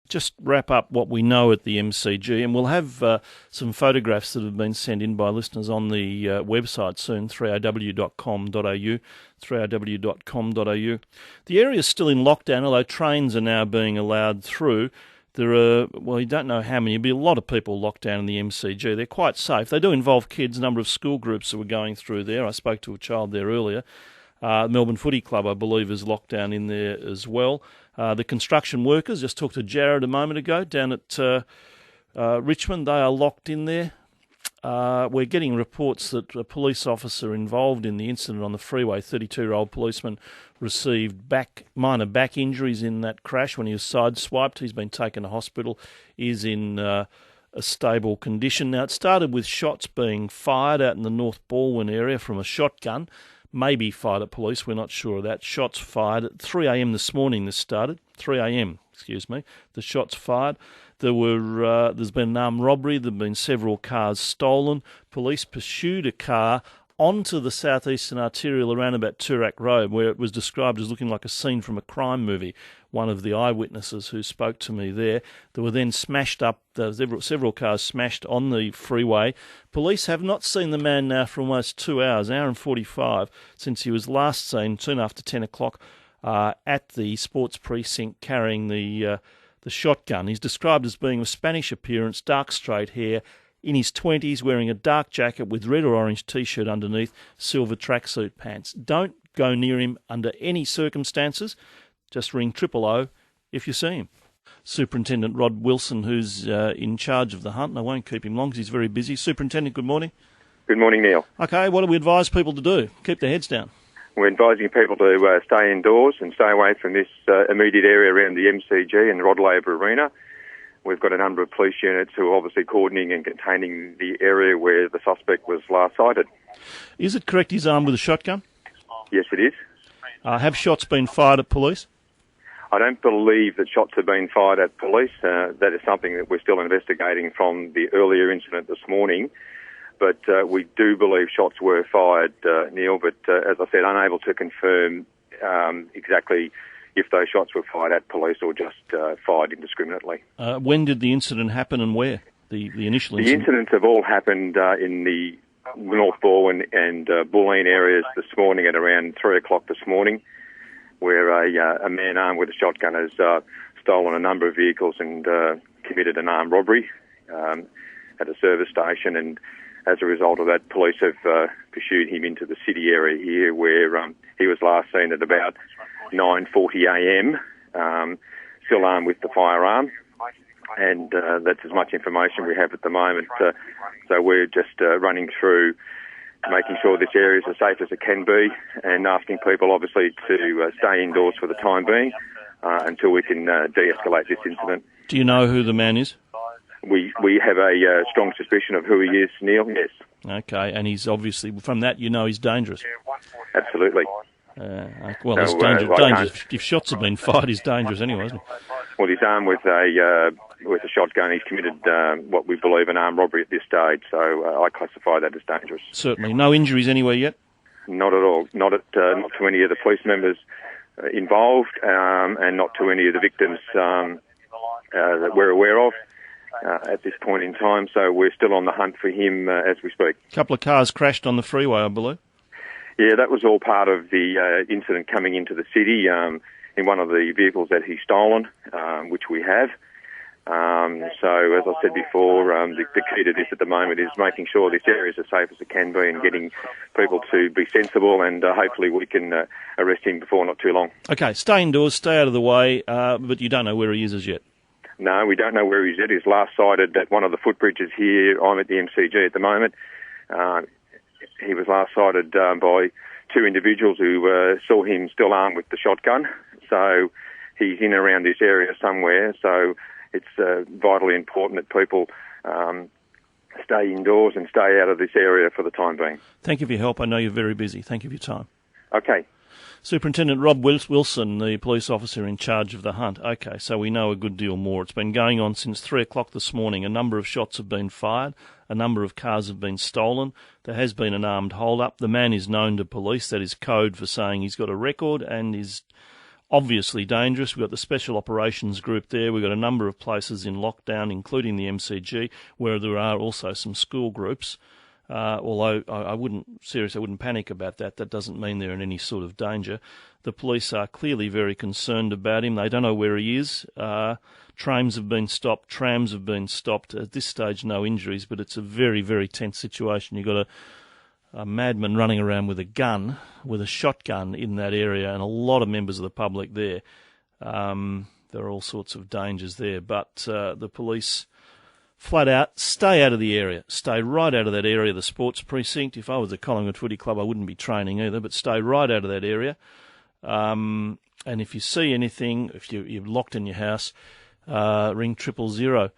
just wrap up what we know at the MCG, and we'll have some photographs that have been sent in by listeners on the website soon, 3aw.com.au, 3aw.com.au. The area is still in lockdown, although trains are now being allowed through. There are, well, you don't know how many, but a lot of people locked down in the MCG. They're quite safe. They do involve kids, a number of school groups that were going through there. I spoke to a child there earlier. Melbourne Footy Club, I believe, is locked down in there as well. The construction workers, just talked to Jared a moment ago, down at Richmond, they are locked in there. We're getting reports that a police officer involved in the incident on the freeway, 32-year-old policeman, received minor back injuries in that crash when he was sideswiped. He's been taken to hospital, is in a stable condition. Now, it started with shots being fired out in the North Balwyn area from a shotgun, maybe fired at police, we're not sure of that. Shots fired at 3 a.m. this morning, this started. 3 a.m., the shots fired. There's been an armed robbery. There have been several cars stolen. Police pursued a car onto the southeastern arterial around about Toorak Road, where it was described as looking like a scene from a crime movie. One of the eyewitnesses who spoke to me there. They were then smashed up, several cars smashed on the freeway. Police have not seen the man now for almost 2 hours, an hour and 45, since he was last seen soon after 10 o'clock at the sports precinct carrying the shotgun. He's described as being of Spanish appearance, dark straight hair, in his 20s, wearing a dark jacket with red or orange T-shirt underneath, silver tracksuit pants. Don't go near him under any circumstances. Just ring 000 if you see him. Superintendent Rod Wilson, who's in charge of the hunt, and I won't keep him long because he's very busy. Superintendent, good morning. Good morning, Neil. Okay, what do we advise people to do? Keep their heads down. We're advising people to stay indoors and stay away from this immediate area around the MCG and Rod Laver Arena. We've got a number of police units who are obviously cordoning and containing the area where the suspect was last sighted. Is it correct he's armed with a shotgun? Yes, it is. Have shots been fired at police? I don't believe that shots have been fired at police. That is something that we're still investigating from the earlier incident this morning. But we do believe shots were fired, Neil, but as I said, unable to confirm exactly if those shots were fired at police or just fired indiscriminately. When did the incident happen and where? The initial incident? The incidents have all happened in the North Balwyn and Bulleen areas this morning at around 3 o'clock this morning, where a man armed with a shotgun has stolen a number of vehicles and committed an armed robbery at a service station. And as a result of that, police have pursued him into the city area here, where he was last seen at about 9:40 a.m., still armed with the firearm. And that's as much information we have at the moment. So we're just running through making sure this area is as safe as it can be and asking people, obviously, to stay indoors for the time being until we can de-escalate this incident. Do you know who the man is? We have a strong suspicion of who he is, Neil, yes. Okay, and he's obviously, from that you know he's dangerous. Absolutely. Well, it's dangerous. If shots have been fired, he's dangerous anyway, isn't he? Well, he's armed with a shotgun. He's committed what we believe an armed robbery at this stage, so I classify that as dangerous. Certainly. No injuries anywhere yet? Not at all. Not to any of the police members involved, and not to any of the victims that we're aware of at this point in time. So we're still on the hunt for him as we speak. A couple of cars crashed on the freeway, I believe. Yeah, that was all part of the incident coming into the city in one of the vehicles that he's stolen, which we have. So, as I said before, the key to this at the moment is making sure this area is as safe as it can be and getting people to be sensible, and hopefully we can arrest him before not too long. Okay, stay indoors, stay out of the way, but you don't know where he is as yet? No, we don't know where he's at. He's last sighted at one of the footbridges here. I'm at the MCG at the moment. He was last sighted by two individuals who saw him still armed with the shotgun. So he's in around this area somewhere. So it's vitally important that people stay indoors and stay out of this area for the time being. Thank you for your help. I know you're very busy. Thank you for your time. Okay. Superintendent Rod Wilson, the police officer in charge of the hunt. Okay, so we know a good deal more. It's been going on since 3 o'clock this morning. A number of shots have been fired. A number of cars have been stolen. There has been an armed hold-up. The man is known to police. That is code for saying he's got a record and is obviously dangerous. We've got the Special Operations Group there. We've got a number of places in lockdown, including the MCG, where there are also some school groups. Although I wouldn't panic about that. That doesn't mean they're in any sort of danger. The police are clearly very concerned about him. They don't know where he is. Trains have been stopped. Trams have been stopped. At this stage, no injuries, but it's a very, very tense situation. You've got a madman running around with a shotgun in that area, and a lot of members of the public there. There are all sorts of dangers there, but the police, flat out, stay out of the area. Stay right out of that area, the sports precinct. If I was a Collingwood Footy Club, I wouldn't be training either, but stay right out of that area. And if you see anything, if you're locked in your house, ring 000.